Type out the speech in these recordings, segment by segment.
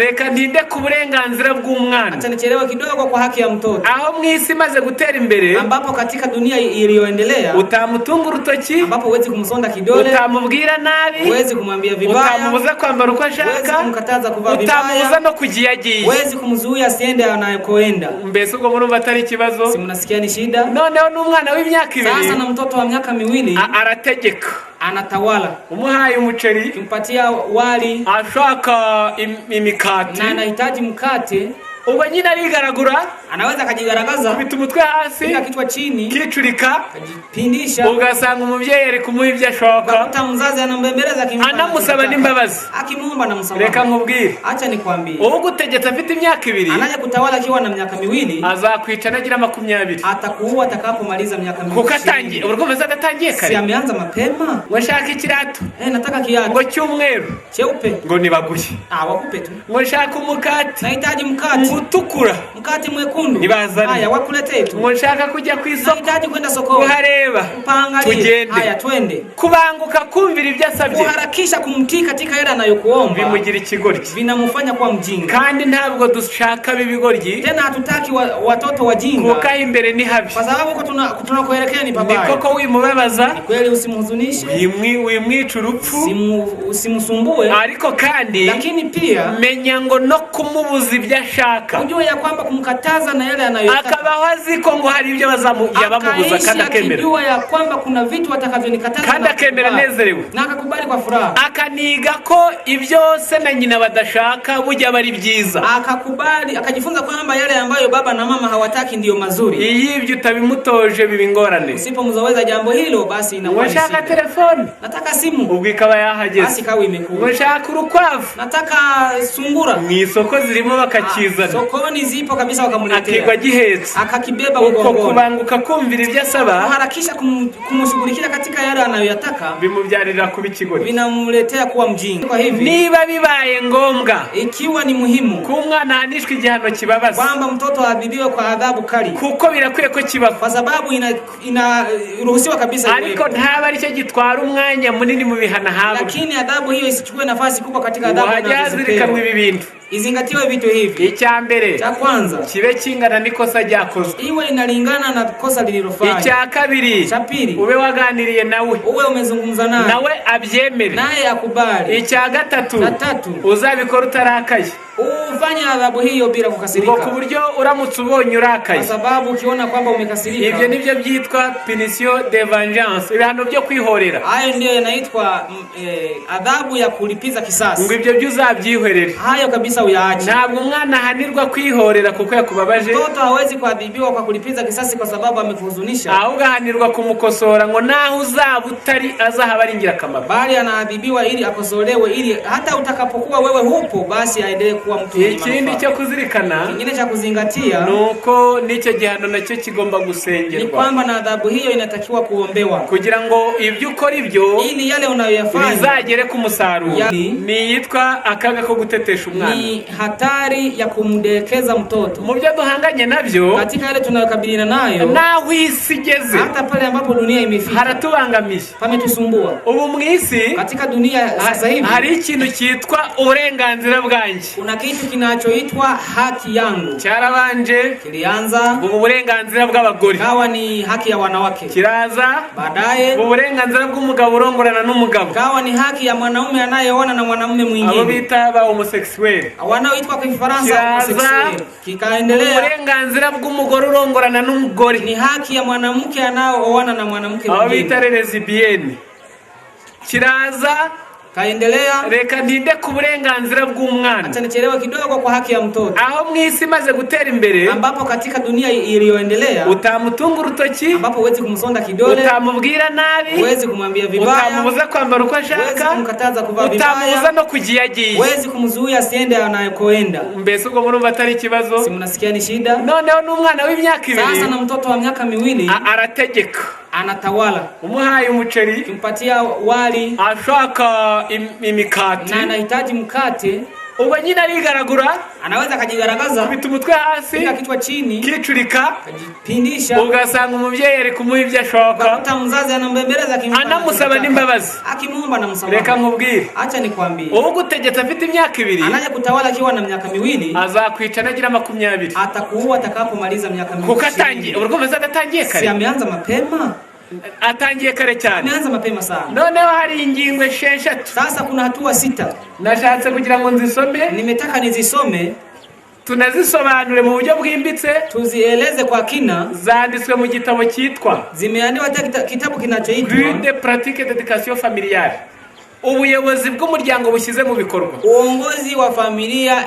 Reka ndinde ku burenganzira bw'umwana. Atanichelewa kidogo kwa haki ya mtoto. Aho mwisi maze gutera imbere, ambapo katika dunia iliyoendelea, utamutunga urutoki, ambapo huwezi kumsonda kidole, utamubwira nabi, huwezi kumwambia vibaya, utamubuza kwambara uko ashaka, huwezi kumkataza kuvaa vibaya, utamubuza no kugiyagiye, huwezi kumzuia asiende anayokoenda. Mbese ubwo murumva atari ikibazo? Si mnasikia ni shida? Noneho n'umwana w'imyaka 2, sasa na mtoto wa miaka 2 arategeka, anatawala. Umuhaye umuceri, kimpatia wali, ashaka imikati, na anahitaji mkate, ubwo nyina arigaragura, anaweza akajigaragaza, kubita umutwe hasi, pika kichwa chini, kicurika, kujipindisha, ugasanga umubyeyi ari kumuha ibyo ashaka, hata mzazi anambembeleza anamusaba n'imbabazi, akimuomba na msamaha. Reka nkubwire, acha nikwambie, ubu gutegeta afite imyaka 2, anaje kutawala akiwa na miaka 2, azakwica nagira 20, atakuua atakapomaliza miaka 2. kuko atangiye urukomeza adatangiye kare, si ameanza mapema. Washaka ikirato, nataka kiatu ngo cy'umweru, cheupe, ngo nibaguye, wakupe tu. Washaka umukati, nahitaji mkati utukura, mkati mwekundu, nibazane. Haya wakuletee tu. Washaka kujya ku isoko, nahitaji kwenda sokoni, kuhareba, kupangalia. Tugende. Haya twende. Kubanguka kumvira ibyo asabye, kuharakisha kumtii katika yale anayokuomba, bimugira ikigoryi, vinamufanya kuwa mjinga. Kandi ntabwo dushaka bibigoryi, tena hatutaki watoto wajinga, kuko imbere ni habi, kwa sababu huko tunakoelekea ni pabaya. Ni koko wimubabaza, ni kweli, usimhuzunishe, wimwica urupfu, usimsumbue, ariko kandi lakini pia menya ngo no kumubuza ibyo ashaka, ujue ya kwamba kumkataza na yale anayotaka, akabaho aziko ngo hari ibyo bazamubuza, kandi akemera, akijua ya kwamba kuna vitu atakavyonikataza, kandi akemera nezerewe, na akakubali kwa furaha, akaniga ko ibyo se na nyina badashaka bujya bari byiza, akakubali, akajifunza kwamba yale ambayo baba na mama hawataki ndiyo mazuri. Ibyo utabimutoje bibingorane, usipomzoweza jambo hilo, basi inakuwa washaka telefone, nataka simu, ubwo ikaba yahageze, basi kawe imekuwa, washaka urukwavu, nataka sungura, mu isoko zirimo bakakizana, sokoni zipo kabisa, wakamuletea, akigwa gihetse, akakibeba uko kubanguka kumvira ibyo asaba, harakisha kumshughulikia katika yale anayoyataka, bimubyarira kuba ikigori, binamletea kuwa mjinga. Kwa hivi niba bibaye ngombwa, ikiwa ni muhimu ku mwana hanishwe igihano kibabaza, kwamba mtoto adhibiwe kwa adhabu kali, kuko birakwiye ko kibaho, kwa sababu inaruhusiwa kabisa, ariko ntaba ari cyo gitwara umwanya munini mu bihana habo, lakini adhabu hiyo isichukue nafasi kubwa katika adhabu zinazozirikanwa ibi bintu. Izingatiwe vitu hivi. Icya mbere, cha kwanza, kibe kingana n'ikosa ryakozwe, iwe inalingana na kosa lililofanywa. Icya kabiri, cha pili, ube waganiriye nawe, uwe umezungumza naye, nawe abyemere, naye akubali. Icya gatatu, gatatu, uzabikora utarakaye, ufanya adhabu hiyo bila kukasirika, ku buryo uramutse ubonye urakaye, kwa sababu ukiona kwamba umekasirika, ibyo nibyo byitwa punition de vengeance, ibihano byo kwihorera. Hayo ndio yanaitwa adhabu ya kulipiza kisasi. Ngo ibyo byo uzabyihorera, hayo kabisa uyaache. Ntabwo umwana ahanirwa kwihorera kuko yakubabaje, mtoto hawezi kuadhibiwa kwa kulipiza kisasi kwa sababu amekuhuzunisha, ahubwo ahanirwa kumukosora ngo naho uzaba utari azahaba ari ingirakamaro, bali anaadhibiwa ili akosolewe, ili hata utakapokuwa wewe hupo, basi aendelee kuwa mtu mwenye manufaa. Ikindi cyo kuzirikana, kingine cha kuzingatia, nuko nicyo gihano nacyo kigomba gusengerwa, ni kwamba na adhabu hiyo inatakiwa kuombewa, kugira ngo ibyo ukora ibyo, ili yale unayoyafanya bizagere ku musaruro. Ni yitwa akaga ko gutetesha umwana, ni hatari ya kumdekeza mtoto. Mu byo duhanganye nabyo, katika yale tunayokabiliana nayo, naho isi igeze, hata pale ambapo dunia imefika, haratubangamiye, pametusumbua. Ubu mu isi, katika dunia sasa hivi, hari ikintu cyitwa uburenganzira bwanjye, kuna kitu kinachoitwa haki yangu. Cyarabanje, kilianza ubu burenganzira bw'abagore, kawa ni haki ya wanawake, kiraza baadaye ubu burenganzira bw'umugabo urongorana n'umugabo, kawa ni haki ya mwanaume anayeoana na mwanamume mwingine, abo bita ba homosexuel, wanaoitwa kwa Kifaransa homosexuel. Kikaendelea uburenganzira bw'umugore urongorana n'umugore, ni haki ya mwanamke anayeoana na mwanamke mwingine, abo bita lesbienne. Kiraza, kaendelea, reka ndinde ku burenganzira bw'umwana. Atanichelewa kidogo kwa haki ya mtoto. Aho mwisi maze gutera imbere, ambapo katika dunia iliyoendelea, utamutunga urutoki, ambapo huwezi kumsonda kidole, utamubwira nabi, huwezi kumwambia vibaya, utamubuza kwambara uko ashaka, huwezi kumkataza kuvaa vibaya, utamubuza no kugiyagiye, huwezi kumzuia asiende anayokoenda. Mbese ubwo murumva atari ikibazo? Si mnasikia ni shida? Noneho n'umwana w'imyaka 2, sasa na mtoto wa miaka 2, arategeka, anatawala. Umuhaye umuceri, kimpatia wali, ashaka imikati, na anahitaji mkate, ubwo nyine arigaragura, anaweza akajigaragaza, kubita umutwe hasi, piga kichwa chini, kicurika, akajipindisha, ugasanga umubyeyi ari kumuha ibyo ashaka, ukakuta mzazi anambembeleza anamusaba n'imbabazi, akimuomba na msamaha. Reka nkubwire, acha nikwambie, uwo gutegeka afite imyaka 2, anaje kutawala akiwa na miaka 2, azakwica nagira 20, atakuua atakapomaliza miaka 20. kuko atangiye, urwo meza gatangiye kare, si ameanza mapema, atangiye kare cyane, ameanza mapema sana. Noneho hari ingingo 6. Sasa kuna hatua 6 nashatse kugira ngo nzisome, nimetaka nizisome, tunazisobanure mu buryo bwimbitse, tuzieleze kwa kina. Zanditswe mu gitabo cyitwa, zimeandikwa kitabu kinachoitwa Guide de pratique d'éducation familiale, ubuyobozi bw'umuryango bushyize mu bikorwa, uongozi wa familia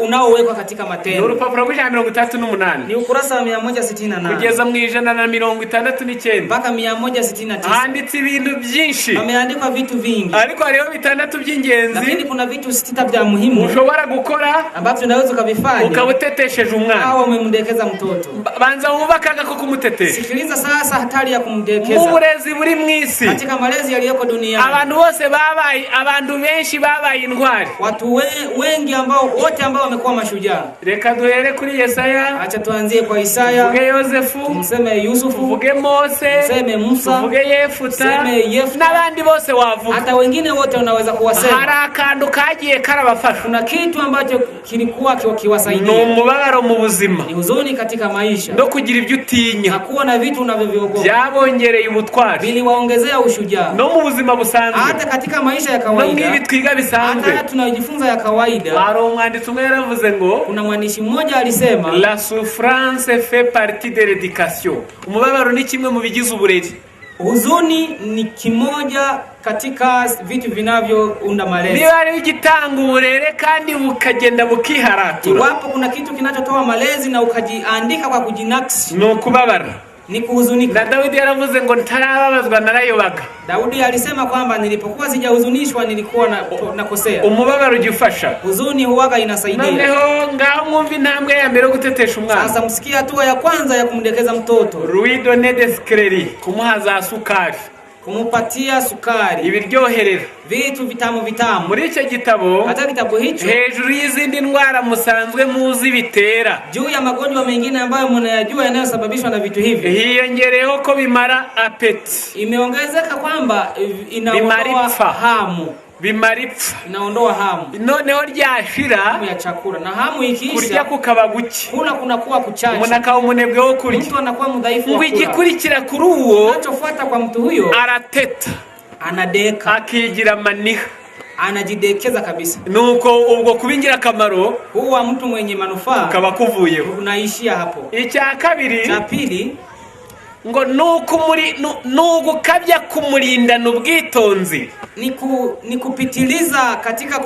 unaowekwa katika matendo. Urupapuro rw'138, ni ukurasa wa 168 kugeza mu 169 mpaka 169. handitse ibintu byinshi, ameandikwa vitu vingi, ariko hariho 6 by'ingenzi, lakini kuna vitu 6 vya muhimu ushobora gukora ambavyo unaweza ukavifanya ukabutetesheje umwana, au umemdekeza mtoto. banza wubakaga ko kumutetesha. Sikiliza sasa hatari ya kumdekeza mu burezi buri mwisi, katika malezi yaliyoko duniani. Abantu bose abantu benshi babaye intwari, watu wengi ambao wote ambao wamekuwa mashujaa. Reka duhere kuri Yesaya, acha tuanzie kwa Isaya, tuvuge Yosefu, tumseme Yusufu, tuvuge Mose, tumseme Musa, tuvuge Yefuta, tumseme Yefta, n'abandi bose wavuga, hata wengine wote unaweza kuwasema. Hari akantu kagiye karabafasha, kuna kitu ambacho kilikuwa kiwasaidia, ni umubabaro mu buzima, ni huzuni katika maisha, no kugira ibyo utinya, hakuwa na vitu unavyoogopa, byabongereye ubutwari, biliwaongezea ushujaa, no mu buzima busanzwe, hata katika maisha ya kawaida, no mwibi twiga bisanzwe, hata tunajifunza ya kawaida. Hari umwanditsi umwe yaravuze ngo, kuna mwandishi mmoja alisema, la souffrance fait partie de l'éducation, umubabaro ni kimwe mu bigize uburezi, huzuni ni kimoja katika vitu vinavyounda malezi. Niba ari igitanga uburere kandi bukagenda bukiharatura, iwapo kuna kitu kinachotoa malezi na ukajiandika kwa kujinakisi, ni ukubabara, ni kuhuzunika. Na Daudi yaravuze ngo ntarababazwa narayobaga. Daudi alisema kwamba nilipokuwa sijahuzunishwa nilikuwa nakosea. Umubabaro ujifasha, huzuni huwaga inasaidia. Noneho ngaho mwumva intambwe ya mbere yo gutetesha umwana. Sasa msikia hatua ya kwanza ya kumdekeza mtoto, Louis Donné d'Escrery, kumuha za sukari, kumupatia sukari, ibiryoherera, vitu vitamu vitamu. Muri icyo gitabo, hata kitabu hicho, hejuru y'izindi ndwara musanzwe muzi bitera, juu ya magonjwa mengine ambayo mnayajua yanayosababishwa na vitu hivi, hiyongereho ko bimara apeti, imeongezeka kwamba inaondoa hamu, bimaripfa, inaondoa hamu. Noneho ryashira hamu ya chakula, na hamu ikiisha, kurya kukaba guki, kula kunakuwa kuchache, umuntu akaba umunebwe wo kurya, mtu anakuwa mdhaifu wa kula. Igikurikira kuri uwo, kinachofuata kwa mtu huyo, arateta, anadeka, akigira maniha, anajidekeza kabisa. Nuko ubwo kubingira akamaro, huwa mtu mwenye manufaa kaba kuvuyeho, unaishia hapo. Icya kabiri, cha pili, ngo nugukabya kumurindana ubwitonzi, ni kupitiliza katika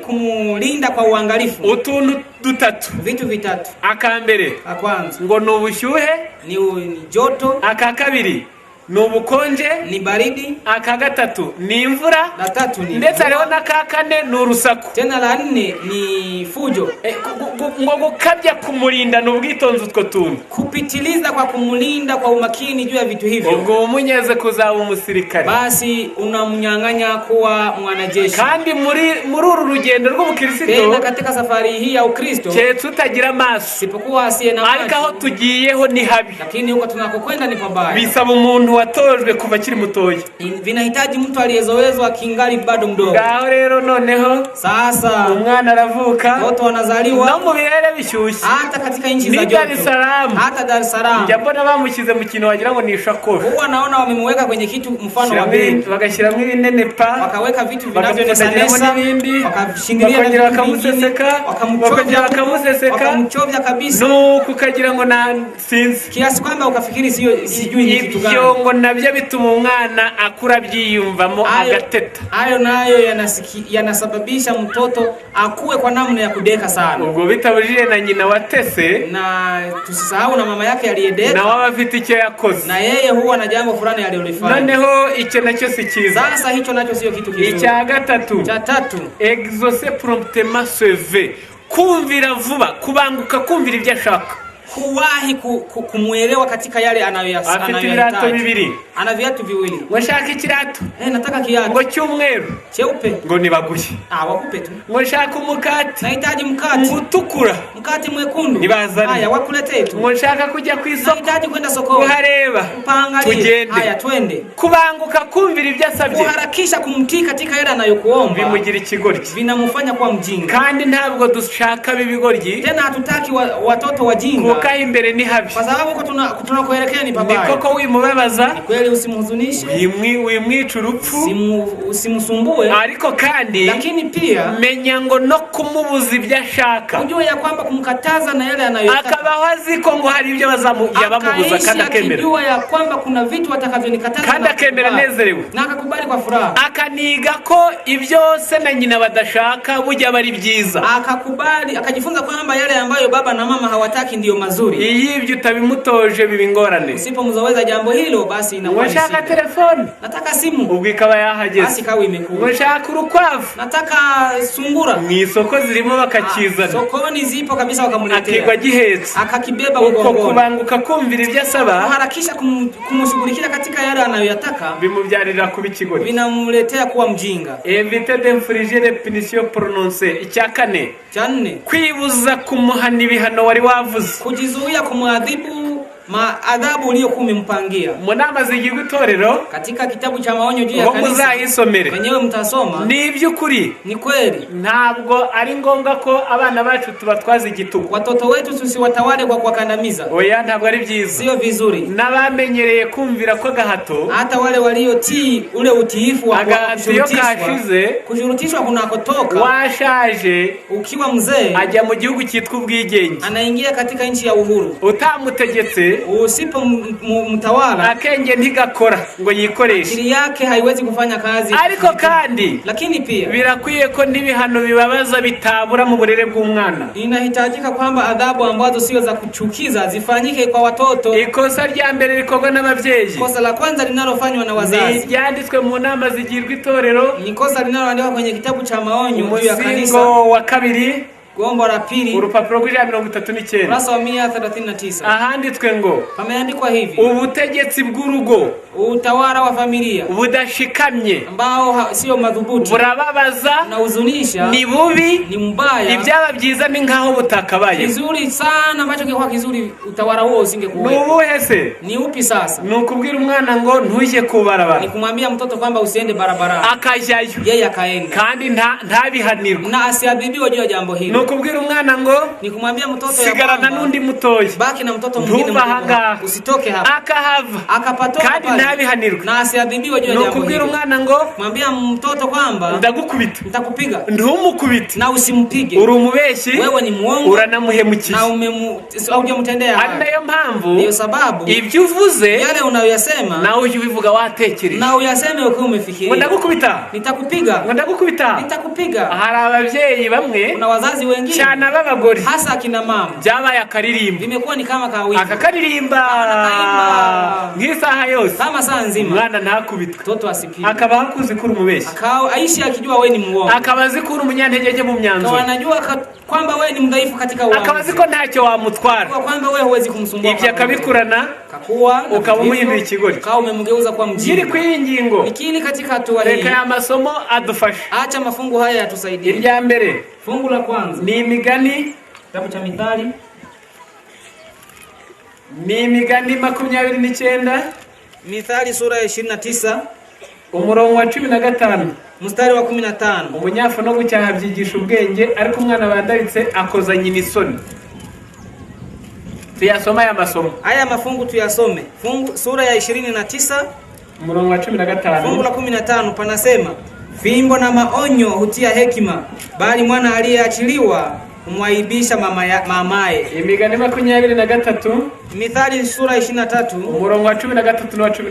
kumulinda kwa uangalifu. Utuntu 3, vitu 3. Akambere, akwanza ngo nubushyuhe, ni joto. Akakabiri nubukonje, ni baridi. Akagatatu ni imvura. La 3 ni ndetse ariho na kakane n'urusaku. Tena la 4 ni fujo. Ngo gukabya kumurindana ubwitonzi utwo tuntu, kupitiliza kwa kumulinda kwa umakini juu ya vitu hivyo. Ubwo umunyeze kuzaba umusirikare, basi unamnyang'anya kuwa mwanajeshi. Kandi muri uru rugendo rw'ubukristo, tena katika safari hii ya Ukristo, cyetu utagira amaso, sipokuwa asiye na macho, ariko aho tugiyeho ni habi, lakini huko tunakokwenda ni pabaya. Bisaba umuntu watojwe kuva kiri mutoya, vinahitaji mtu aliyezoezwa kingali bado mdogo. Ngaho rero noneho sasa umwana aravuka, watu wanazaliwa, no mu birere bishyushye, hata katika nchi za joto, hata Dar es Salaam, njabona bamushyize mu kintu wagira ngo ni ishakoshi. Huwa naona wamemweka kwenye kitu mfano wa benki, bagashyiramo ibinene pa, wakaweka vitu vinavyonesanesa, wakashingilia bakongera bakamuseseka, wakamchovya kabisa, nuko ukagira ngo na sinzi, kiasi kwamba ukafikiri sijui ni kitu gani. Ibyo ngo nabyo bituma umwana akura byiyumvamo agateta. Hayo nayo yanasababisha mtoto akue kwa namna ya kudeka sana. Ubwo bitabujije na nyina watese, na tusisahau na mama yake aliyedeka, na waba afite icyo yakoze, na yeye huwa na jambo fulani alilofanya. Noneho icyo nacyo si cyiza. Sasa hicho nacho sio kitu kizuri. Icya gatatu, cha 3, exaucer promptement se veut, kumvira vuba, kubanguka kumvira ibyo ashaka. kuwahi kumuelewa katika yale anayoyasema. Afite ibirato bibiri. Ana viatu viwili. Washaka ikirato. Nataka kiatu. Ngo cyumweru. Cheupe. Ngo nibaguhe. Wakupe tu. Washaka umukati. Nahitaji mkati. Utukura. Mkati mwekundu. Nibazane. Haya wakuletee tu. Washaka kujya ku isoko. Nahitaji kwenda sokoni. Kuhareba. Kupangalia. Tugende. Haya twende. Kubanguka kumvira ibyo asabye. Kuharakisha kumtii katika yale anayokuomba. Bimugira ikigoryi. Vinamufanya kuwa mjinga. Kandi ntabwo dushaka bibigoryi. Tena hatutaki watoto wajinga. Kuka imbere ni habi. Kwa sababu tunakoelekea ni pabaya. Ni koko wimubabaza. Kweli usimhuzunishe. Wimwica urupfu. Usimsumbue. Ariko kandi lakini pia menya ngo no kumubuza ibyo ashaka. Ujue ya kwamba kumkataza na yale anayotaka. Akabaho aziko ngo hari ibyo bamubuza kandi akemera. Akijua ya kwamba kuna vitu watakavyonikataza kandi akemera nezerewe. Na akakubali kwa furaha. Akaniga ko ibyo se na nyina badashaka bujya bari byiza. Akakubali, akajifunza kwamba yale ambayo baba na mama hawataki ndiyo mazuri. Ibyo utabimutoje bibingorane. Usipomzoweza jambo hilo basi inakuwa shida. Unashaka telefone? Nataka simu. Ubwo ikaba yahageze. Basi kawe imekuwa. Unashaka urukwavu? Nataka sungura. Mwisoko zirimo bakakizana. Sokoni zipo kabisa wakamuletea. Akigwa gihetse. Akakibeba mgongoni. Uko kubanguka kumvira ibyo asaba. Kuharakisha kumshughulikia katika yale anayoyataka. Bimubyarira kuba ikigori. Binamletea kuwa mjinga. Éviter d'infliger les punitions prononcées. Icyakane. Cyane. Kwibuza kumuhana ibihano wari wavuze. Kujizuia kumwadhibu adhabu uliyokuwa umempangia. Munama zigirwa itorero katika kitabu cha maonyo juu ya kanisa. Muzayisomere. Wenyewe mtasoma. Ni iby'ukuri. Ni kweli. Ntabwo ari ngombwa ko abana bacu tubatwaza igitugu. Watoto wetu tusiwatawale kwa kuwakandamiza. Oya ntabwo ari byiza. Sio vizuri. Nabamenyereye kumvira ko gahato. Hata wale waliotii ule utiifu wa kushurutishwa kunakotoka. Washaje ukiwa mzee ajya mu gihugu cyitwa ubwigenge. Anaingia katika nchi ya uhuru. Utamutegetse usipo mtawala akenge ntigakora ngo yikoreshe. Akili yake haiwezi kufanya kazi. Ariko kandi lakini pia birakwiye ko nibihano bibabaza bitabura mu burere bw'umwana. Inahitajika kwamba adhabu ambazo sio za kuchukiza zifanyike kwa watoto. Ikosa rya mbere rikorwa n'abavyeyi. Kosa la kwanza linalofanywa na wazazi. Ni ryanditswe mu nama zigirwa itorero. Ni kosa linaloandikwa kwenye kitabu cha maonyo juu ya kanisa. Wa kabiri. Gombo la pili. Urupapuro rw'39. Kurasa wa 139. Ahanditswe ngo. Pameandikwa hivi. Ubutegetsi bw'urugo. Utawala wa familia. Budashikamye. Ambao sio madhubuti. Burababaza. Na uzunisha. Ni bubi. Ni mbaya. Ibyaba byiza ni nkaho butakabaye. Kizuri sana ambacho kilikuwa kizuri utawala huo usingekuwa. Nubuhe se? Ni upi sasa? Nukubwira umwana ngo ntuje kubarabara. Ni kumwambia mtoto kwamba usiende barabara. Akajayo. Yeye akaenda. Kandi ntabihanirwa. Na asiadhibiwe juu ya jambo hilo. Nukubwira umwana ngo ni kumwambia mtoto sigarana n'undi mutoyi. Baki na mtoto mwingine usitoke hapa. Akahava. Akapatoka kandi ntabihanirwa. Na asiadhibiwe juu ya jambo hilo. Nukubwira umwana ngo mwambia mtoto kwamba ndagukubita. Nitakupiga. Ntumukubite. Na usimpige. Uri umubeshi. Wewe ni muongo. Uranamuhemukisha. Na hujamtendea haki. Nayo mpamvu. Ndio sababu ibyo uvuze yale unayoyasema na uje ubivuga watekereje. Na uyaseme uko umefikiria. Ndagukubita. Nitakupiga. Ndagukubita. Nitakupiga. Hari abavyeyi bamwe. Kuna wazazi wengine cyane abagore hasa akina mama byabaye akaririmba. Vimekuwa ni kama kawaida. Akakaririmba nk'isaha yose kama saa nzima. Mwana ntakubitwe. Mtoto asipige. Akaba hakuzi kuri umubeshi. Aishi akijua wewe ni muongo. Akaba zikuri umunyantege mu myanzo. Kwa anajua kwamba wewe ni mdhaifu katika uamuzi. Akaba ziko ntacyo wamutwara. Kwa kwamba wewe huwezi kumsumbua. Ibyo akabikurana kakuwa ukaba umuhindura ikigori. Kwa umemgeuza kwa mjinga. Yiri kwingingo. Nikili katika hatua hii. Reka ya masomo adufasha. Acha mafungu haya yatusaidie. Irya mbere. Fungu la kwanza ni Imigani. Kitabu cha Mithali. Ni Imigani 29. Mithali sura ya 29. Umurongo wa 15. Mstari wa 15. Umunyafu no gucyaha byigisha ubwenge ariko umwana bandaritse akoza nyina isoni. Tuyasoma ya masomo. Haya mafungu tuyasome. Fungu sura ya 29. Umurongo wa 15. Fungu la 15 panasema, fimbo na maonyo hutia hekima, bali mwana aliyeachiliwa humwaibisha mamaye. Imigani 23. Mithali sura 23. Umurongo wa 13 na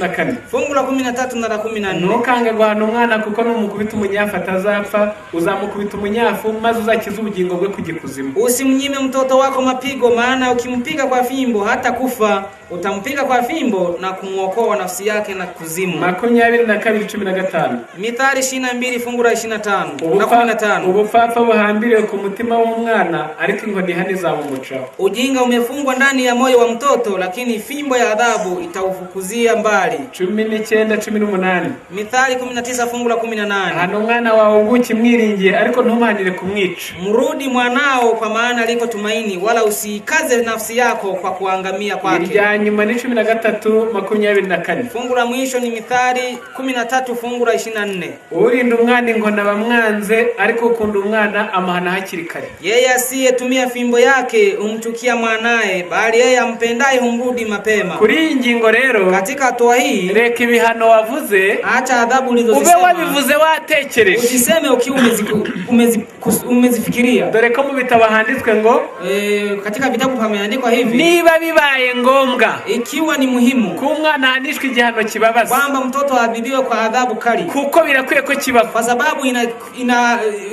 14. Fungu la 13 na la 14. Ntukange guhana umwana kuko numukubita umunyafu atazapfa, uzamukubita umunyafu maze uzakiza ubugingo bwe kugikuzimu. Usimnyime mtoto wako mapigo, maana ukimpiga kwa fimbo hata kufa, utampiga kwa fimbo na kumuokoa nafsi yake na kuzimu. 22:15. Mithali 22 fungu la 25 na 15. Ubupfapfa buhambiriwe ku mutima w'umwana umwana ariko inkoni ihana izamumucaho. Ujinga umefungwa ndani ya moyo wa mtoto, lakini fimbo ya adhabu itaufukuzia mbali. 19:18. Mithali 19 fungu la 18. Hano umwana wawe ukimwiringiye ariko ntumanire kumwica. Mrudi mwanao kwa maana liko tumaini, wala usikaze nafsi yako kwa kuangamia kwake. Irya nyuma ni 13:24. Fungu la mwisho ni Mithali 13 fungu la 24. Urinda umwana inkona bamwanze ariko ukunda umwana amahana hakiri kare. Yeye asiyetumia fimbo yake humchukia mwanae, bali yeye ampendaye humrudi mapema. Kuri ingingo rero katika hatua hii reka ibihano wavuze, acha adhabu ulizozisema. Ube wabivuze watekereje. Usiseme ukiwa umezifikiria. Dore ko mu bitabo handitswe ngo katika vitabu pameandikwa hivi, niba bibaye ngombwa, ikiwa ni muhimu ko umwana ahanishwe igihano kibabaza, kwamba mtoto adhibiwe kwa adhabu kali, kuko birakwiye ko kibaho, kwa sababu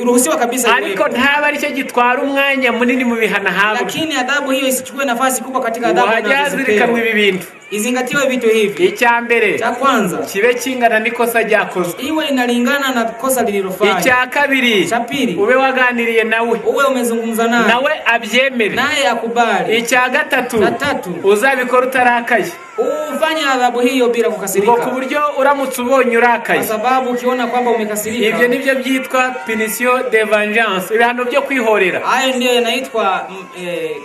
ruhusiwa kabisa. Ariko ntaba ari cyo gitwara umwanya munini mu bihano habwa. Lakini adhabu hiyo isichukue nafasi kubwa katika adhabu tunazozipera. Ibi bintu izingatiwe vitu hivi. Icyambere, cha kwanza, kibe kingana nikosa ryakozwe, iwe inalingana na kosa lililofanywa. Icya kabiri, cha pili, ube waganiriye nawe, uwe umezungumza nawe abyemere, naye akubali. Icya gatatu, tatu, uzabikora utarakaye, ufanye adhabu hiyo bila kukasirika, ku buryo uramutse ubonye urakaye, kwa sababu ukiona kwamba umekasirika. Ibyo nibyo byitwa punition de vengeance, ibihano byo kwihorera. Hayo ndio yanaitwa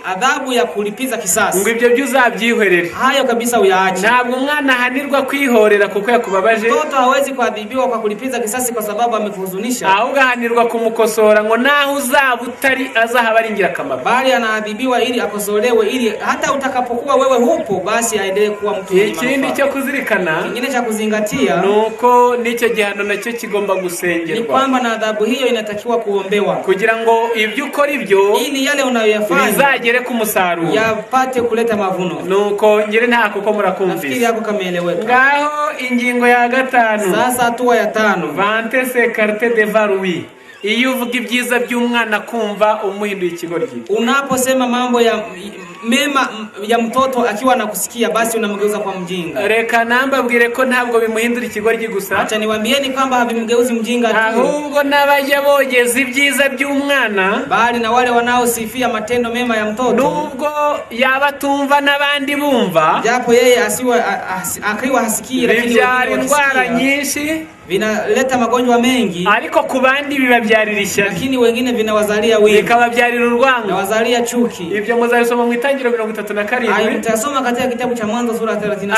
adhabu ya kulipiza kisasi. Ngo ibyo byo uzabyihorera, hayo kabisa uyaache. Ntabwo umwana ahanirwa kwihorera kuko yakubabaje. Mtoto hawezi kuadhibiwa kwa kulipiza kisasi kwa sababu amekuhuzunisha, ahubwo ahanirwa kumukosora ngo naho uzaba utari azahaba ari ingirakamaro, bali anaadhibiwa ili akosolewe, ili hata utakapokuwa wewe hupo basi aendelee kuwa mtu mwenye manufaa. Ikindi cyo kuzirikana, kingine cha kuzingatia, nuko nicyo gihano nacyo kigomba gusengerwa, ni kwamba na adhabu hiyo inatakiwa kuombewa, kugira ngo ibyo ukora ibyo, ili yale unayoyafanya bizagere ku musaruro, yapate kuleta mavuno. Nuko ngire nta kuko murakumvise. Nafikiri yako kameeleweka. Ngaho ingingo ya 5. Sasa hatua ya 5, vante se carte de varui. Iyo uvuga ibyiza by'umwana kumva umuhinduye ikigoryi. Unaposema mambo ya mema ya mtoto akiwa anakusikia, basi unamgeuza kwa mjinga. Reka nambabwire ko ntabwo bimuhindura ikigoryi gusa. Acha niwaambieni kwamba havimgeuzi mjinga tu, ahubwo n'abajya bogeza ibyiza by'umwana, bali na wale wanaosifia matendo mema ya mtoto, nubwo yaba tumva n'abandi bumva, japo yeye akiwa hasikii, lakini indwara nyinshi, vinaleta magonjwa mengi, ariko ku bandi bibabyarira ishyari, lakini wengine vinawazalia wivu, bikababyarira urwango, nawazalia chuki. Ibyo muzabisoma mu Itangiriro 37. Hayo mtasoma katika kitabu cha Mwanzo sura 37.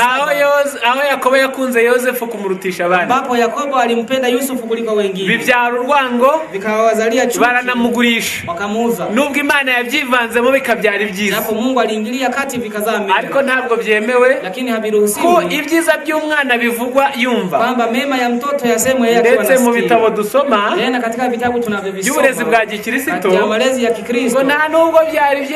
Aho Yakobo yakunze Yosefu kumurutisha abandi, ambapo Yakobo alimpenda Yusufu kuliko wengine, bibyara urwango, vikawazalia chuki, baranamugurisha, wakamuuza. Nubwo Imana yabyivanzemo bikabyara ibyiza, hapo Mungu aliingilia kati vikazaa mema, ariko ntabwo byemewe, lakini habiruhusiwi ko ibyiza by'umwana bivugwa yumva, kwamba mema ya mtoto yasemwe yeye akiwa ndetse mu bitabo dusoma, tena katika vitabu tunavyovisoma by'uburezi bwa gikristo, ya malezi ya Kikristo, ngo nta nubwo byari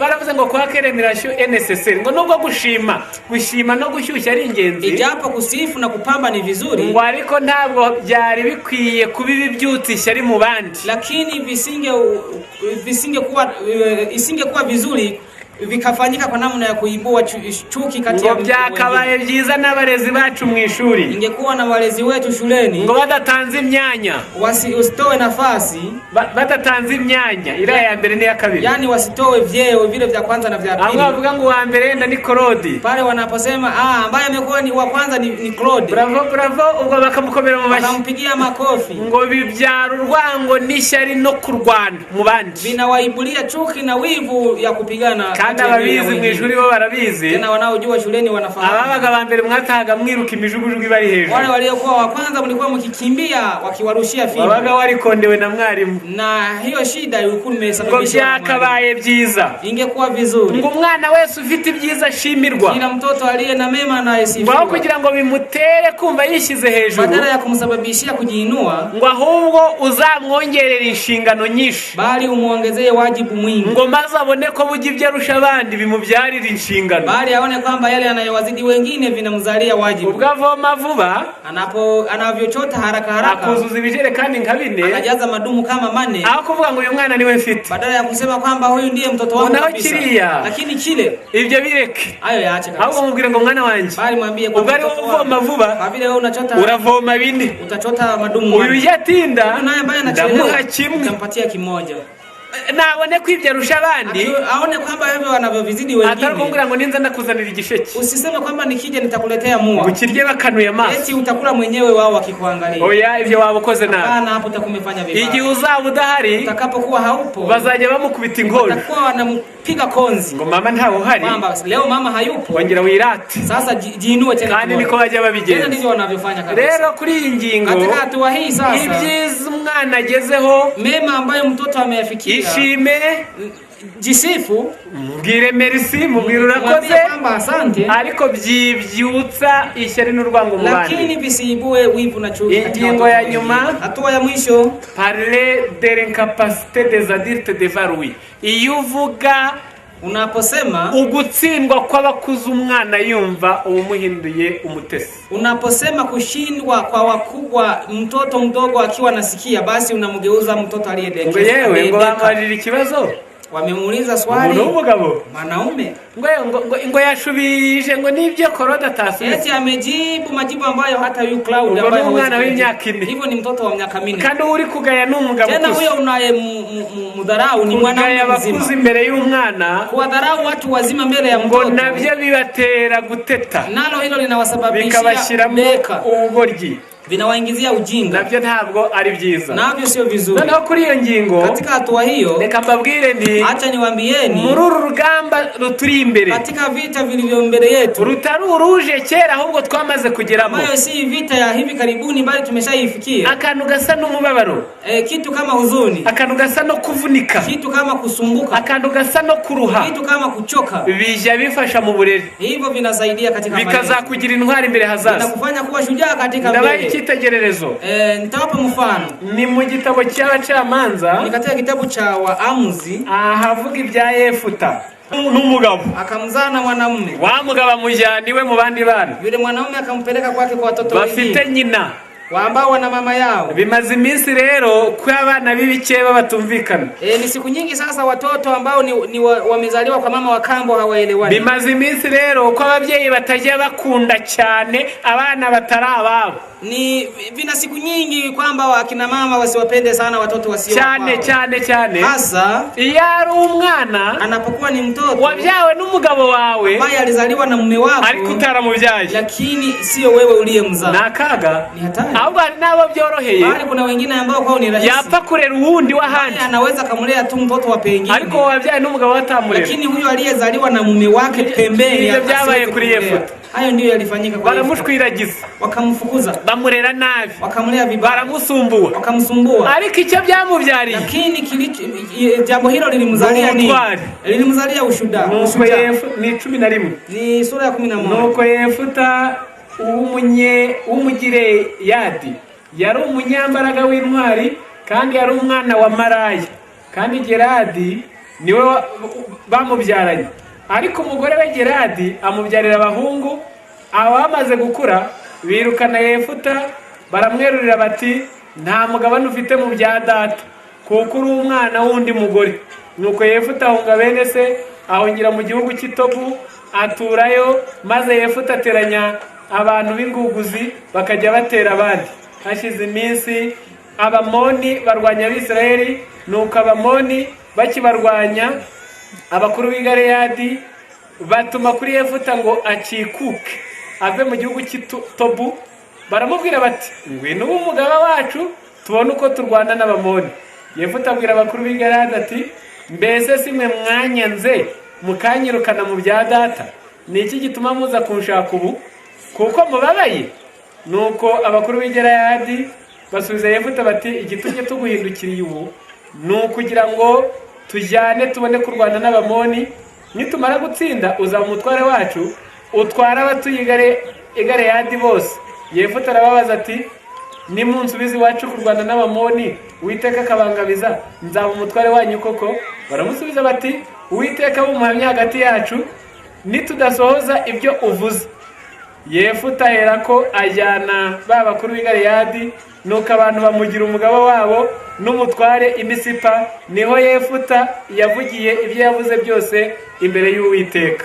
baravuze ngo kwa keremirasho necessaire, ngo nubwo gushima no gushyushya ari ingenzi, ijapo kusifu na kupamba ni vizuri, ngo ariko ntabwo byari bikwiye kubibi byutisha ari mu bandi, lakini isingekuwa vizuri vikafanyika kwa namna ya kuibua chuki kati ya ngo byakabaye byiza n'abarezi bacu mu ishuri, ingekuwa na walezi wetu shuleni ngo badatanze imyanya, wasitoe nafasi, badatanze imyanya ira ya mbere n'iya kabiri, yani wasitoe vyeo vile vya kwanza na vya pili. Anga bavuga ngo wa mbere enda ni Claude, pale wanaposema ambaye amekuwa ni wa kwanza ni Claude, bravo ubwo bakamukomera mu mashyi, bakampigia makofi, ngo bibyara urwango n'ishyari no kurwana mu bandi, binawaibulia chuki na wivu ya kupigana. Kandi ababizi mu ishuri bo barabizi, tena wanaojua shuleni wanafahamu. Ababaga ba mbere mwatahaga mwiruka imijugujugu ibari hejuru, wale waliokuwa wa kwanza mlikuwa mkikimbia wakiwarushia fimbo, wabaga warikondewe na mwarimu, na hiyo shida ilikuwa imesababishwa ngo byakabaye byiza, ingekuwa vizuri ngo umwana wese ufite ibyiza shimirwa, kila mtoto aliye na mema na yasifiwa, ngo kugira ngo bimutere kumva yishyize hejuru, badala ya kumsababishia kujiinua, ngo ahubwo uzamwongerera inshingano nyinshi, bali umuongezee wajibu mwingi, ngo maze abone ko bugi ibyo arusha abandi bimubyarira inshingano, bali aone kwamba yale anayowazidi wengine vinamzalia wajibu. Ubwo avoma vuba, anavyochota haraka akuzuza ibijerekani nka 4, anajaza madumu kama 4, aho kuvuga ngo uyu mwana niwe mfite, badala ya kusema kwamba huyu ndiye mtoto wangu kabisa, lakini kile ibyo bireke, ayo yaache kabisa, ahubwo mubwire ngo mwana wanjye, bali mwambie kwa ubwo ari uvoma vuba, kwa vile wewe unachota uravoma 4, utachota madumu 4, uyu yatinda naye ambaye anachelewa ndamuha kimwe, utampatia kimoja. nabone kwibya rusha abandi, aone kwamba wewe wanavyovizidi atari wengine. kumbwira ngo ninza ndakuzanira igisheke, Usiseme kwamba nikija nitakuletea mua, ukirye bakanuye amaso, eti utakula mwenyewe wao wakikuangalia. oya ibyo waba ukoze nabi. Hapana, hapo utakumefanya vibaya. Igihe uzaba udahari, Utakapokuwa haupo, bazajya bamukubita ingoro, watakuwa wanampiga konzi ngo mama ntawe uhari, kwamba leo mama hayupo, wongera wirate. sasa jiinue tena. Kandi niko bajya babigenza. Ndivyo wanavyofanya kabisa. Rero kuri iyi ngingo, Katika hatua hii sasa, ibyiza umwana agezeho, mema ambayo mtoto ameyafikia, ishime, jisifu, mbwire merci, mubwire urakoze, kwamba asante, ariko byibyutsa ishyari n'urwango mu bandi. lakini visiibue wivu na chuki katika Ingingo ya nyuma, hatua ya mwisho, parler de l'incapacité des adultes d'évaluer. Iyo uvuga unaposema ugutsindwa kw'abakuze umwana yumva umuhinduye umutesi. Unaposema kushindwa kwa wakubwa mtoto mdogo akiwa nasikia, basi unamgeuza mtoto aliyedeka. Ngo yewe ngo bamwajira ikibazo, wamemuuliza swali umugabo mwanaume, ngo yashubije ngo nibyo Korode atasubiza, eti amejibu majibu ambayo hata yu Cloud ambaye umwana w'imyaka 4, hivyo ni mtoto wa miaka 4, kandi uri kugaya n'umugabo tena huyo unaye mudharau ni mwanaume mzima. Kuzi imbere y'umwana, kuwadharau watu wazima mbele ya ngo mtoto, nabyo bibatera guteta, nalo hilo linawasababishia bikabashiramo ubugoryi, vinawaingizia ujinga, nabyo ntabwo ari byiza, nabyo sio vizuri. Noneho kuri iyo ngingo, katika hatua hiyo, reka mbabwire nti, acha niwaambieni, muri uru rugamba ruturi imbere, katika vita vilivyo mbele yetu, rutari uruje kera ahubwo twamaze kugeramo, ambayo si vita ya hivi karibuni bali tumeshaifikia, akantu gasa n'umubabaro, kitu kama huzuni, akantu gasa no kuvunika, kitu kama kusumbuka, akantu gasa no kuruha, kitu kama kuchoka, bijya bifasha mu burere, hivyo vinasaidia katika maisha, bikazakugira intwari imbere hazaza, vinakufanya kuwa shujaa katika mbele. Ndabaye icyitegererezo, nitawapa mfano, ni mu gitabo cy'abacamanza, ni katika kitabu cha Waamuzi, havuga ibya Yefuta n'umugabo akamzana mwanamume, wa mugabo amujyaniwe mu bandi bana, yule mwanamume akampeleka kwake kwa watoto wengine bafite nyina ambao wana mama yao. Bimaze iminsi rero kwa abana b'ibikeba batumvikana, ni siku nyingi sasa watoto ambao ni wamezaliwa kwa mama wa kambo hawaelewani. Bimaze iminsi rero kwa ababyeyi batajya bakunda cyane abana batari ababo, ni vina siku nyingi kwamba akina mama wasiwapende sana watoto wasio cyane hasa yari umwana anapokuwa ni mtoto wabyawe n'umugabo wawe ambaye alizaliwa na mume wako ariko utaramubyaye, lakini sio wewe uliyemzaa. Nakaga ni hatari, ahubwo nabo byoroheye, bali kuna wengine ambao kwao ni rahisi, yapfa kurera uwundi wahandi, anaweza kumlea tu mtoto wa pengine, ariko wabyaye n'umugabo watamurera, lakini huyo aliyezaliwa na mume wake pembeni byabaye kuri Yefuta. Hayo ndio yalifanyika kwa baramushwiragiza, wakamfukuza, bamurera nabi, wakamlea vibaya, baramusumbua, wakamsumbua, ariko icyo byamubyariye, lakini jambo hilo lilimzalia nini? Lilimzalia ushuda. Nuko ni 11, ni sura ya 11. Nuko Yefuta w'umugireyadi yari umunyambaraga w'intwari, kandi yari umwana wa Maraya, kandi Geradi niwe bamubyaranye, ariko umugore we Geradi amubyarira abahungu. Abamaze gukura birukana Yefuta, baramwerurira bati nta mugabane ufite mu bya data, kuko uri umwana wundi mugore. Nuko Yefuta ahunga bene se, ahungira mu gihugu cy'Itobu, aturayo, maze Yefuta ateranya abantu b'inguguzi bakajya batera abandi. Hashize iminsi Abamoni barwanya Abisirayeli, nuko Abamoni bakibarwanya, abakuru b'i Galeyadi batuma kuri Yefuta ngo akikuke ave mu gihugu cy'Itobu. Baramubwira bati ngwino umugaba wacu tubone uko turwana n'Abamoni. Yefuta abwira abakuru b'i Galeyadi ati mbese simwe mwanyanze mukanyirukana mu bya data, ni iki gituma muza kunshaka ubu kuko mubabaye? Nuko abakuru b'i Galeyadi basubiza Yefuta bati igitumye tuguhindukiriye ubu ni ukugira ngo tujyane tubone kurwana n'Abamoni, nitumara gutsinda uzaba umutware wacu, utwara abatuye i Galeyadi bose. Yefuta arababaza ati nimunsubize iwacu kurwana n'Abamoni Uwiteka akabangabiza, nzaba umutware wanyu koko? Baramusubiza bati Uwiteka bumuhamya hagati yacu nitudasohoza ibyo uvuze. Yefuta aherako ajyana ba bakuru b'i Galeyadi, nuko abantu bamugira umugabo wabo n'umutware i Misipa. Niho Yefuta yavugiye ibyo yavuze byose imbere y'Uwiteka.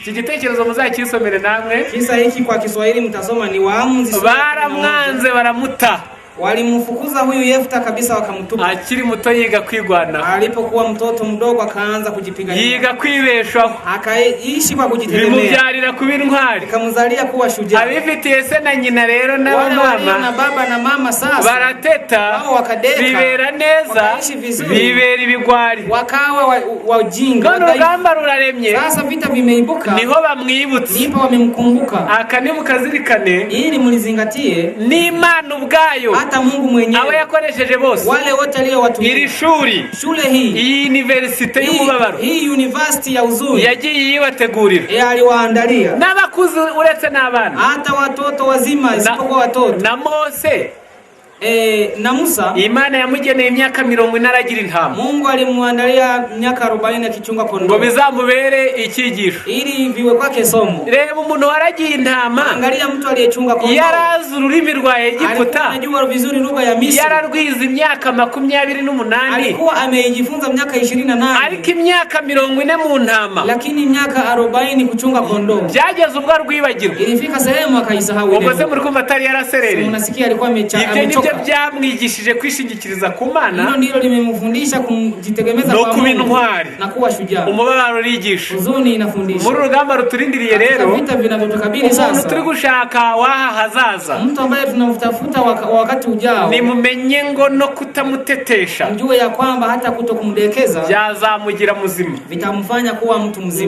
Iki gitekerezo muzakisomere namwe. Kisa hiki kwa Kiswahili mtasoma ni Waamuzi. Baramwanze baramuta, Walimfukuza huyu Yefta kabisa, wakamtupa. Akiri muto yiga kwigwana. Alipokuwa mtoto mdogo akaanza kujipiga. Yiga kwibeshaho. Akaishi kwa kujitegemea. Bimubyarira kuba intwari. Ikamzalia kuwa shujaa. Abifitiye se na nyina rero na mama. Na baba na mama sasa. Barateta. Wao wakadeka. Bibera neza. Bibera ibigwari. Wakawa wajinga. None urugamba ruraremye. Sasa vita vimeibuka. Niho bamwibutse. Nipo wamemkumbuka. Akani mukazirikane. Ili mulizingatie. Ni Imana ubwayo. Hata Mungu mwenyewe. Abo yakoresheje bose. Wale wote aliyowatumia. Iri shule hii. Iyi university y'umubabaro. Hii university ya uzuri. Yagiye yibategurira. Aliwaandalia. N'abakuze uretse n'abana. Hata watoto wazima isipokuwa watoto. Na Mose. Na Musa, Imana yamugeneye imyaka 40 aragira intama. Mungu alimuandalia miaka 40 akichunga kondoo. Ngo bizamubere ikigisho. Ili viwe kwake somo. Reba umuntu waragiye intama. Angalia mtu aliyechunga kondoo. Yarazi ururimi rwa Egiputa. Anajua vizuri lugha ya Misri. Yararwize imyaka 28. Alikuwa amejifunza miaka 28. Ariko imyaka 40 mu ntama. Lakini miaka 40 kuchunga kondoo. Byageze ubwo rwibagirwa. Ilifika sehemu akaisahau ile. Ubwo se muri kumva atari yaraserere. Unasikia alikuwa amechoka. Byamwigishije kwishingikiriza ku Mana. Hilo ndilo limemfundisha kujitegemeza kwa Mungu na kuwa shujaa. Umubabaro rigisha. Huzuni inafundisha. Muri rugamba ruturindiriye rero. Vita vinavyotukabili sasa. Umuntu turi gushaka waha hazaza. Mtu ambaye tunamtafuta wakati ujao. Ni mumenye ngo no kutamutetesha. Mjue ya kwamba hata kutokumdekeza byazamugira muzima. Vitamfanya kuwa mtu mzima.